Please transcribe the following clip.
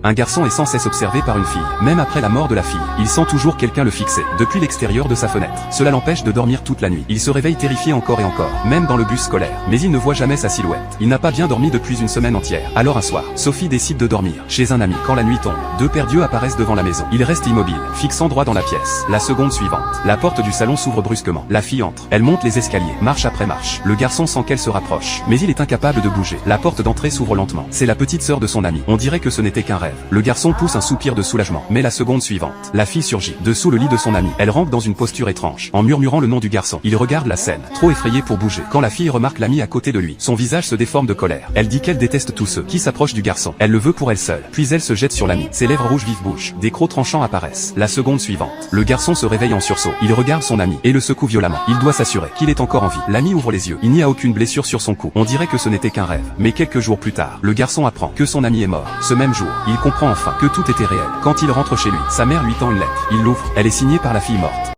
Un garçon est sans cesse observé par une fille. Même après la mort de la fille, il sent toujours quelqu'un le fixer, depuis l'extérieur de sa fenêtre. Cela l'empêche de dormir toute la nuit. Il se réveille terrifié encore et encore, même dans le bus scolaire. Mais il ne voit jamais sa silhouette. Il n'a pas bien dormi depuis une semaine entière. Alors un soir, Sophie décide de dormir chez un ami. Quand la nuit tombe, deux paires d'yeux apparaissent devant la maison. Il reste immobile, fixant droit dans la pièce. La seconde suivante, la porte du salon s'ouvre brusquement. La fille entre. Elle monte les escaliers, marche après marche. Le garçon sent qu'elle se rapproche, mais il est incapable de bouger. La porte d'entrée s'ouvre lentement. C'est la petite sœur de son ami. On dirait que ce n'était qu'un rêve. Le garçon pousse un soupir de soulagement. Mais la seconde suivante, la fille surgit, dessous le lit de son ami. Elle rampe dans une posture étrange, en murmurant le nom du garçon. Il regarde la scène, trop effrayé pour bouger. Quand la fille remarque l'ami à côté de lui, son visage se déforme de colère. Elle dit qu'elle déteste tous ceux qui s'approchent du garçon. Elle le veut pour elle seule. Puis elle se jette sur l'ami. Ses lèvres rouges vifs bougent. Des crocs tranchants apparaissent. La seconde suivante, le garçon se réveille en sursaut. Il regarde son ami et le secoue violemment. Il doit s'assurer qu'il est encore en vie. L'ami ouvre les yeux. Il n'y a aucune blessure sur son cou. On dirait que ce n'était qu'un rêve. Mais quelques jours plus tard, le garçon apprend que son ami est mort. Ce même jour, il comprend enfin que tout était réel. Quand il rentre chez lui, sa mère lui tend une lettre. Il l'ouvre. Elle est signée par la fille morte.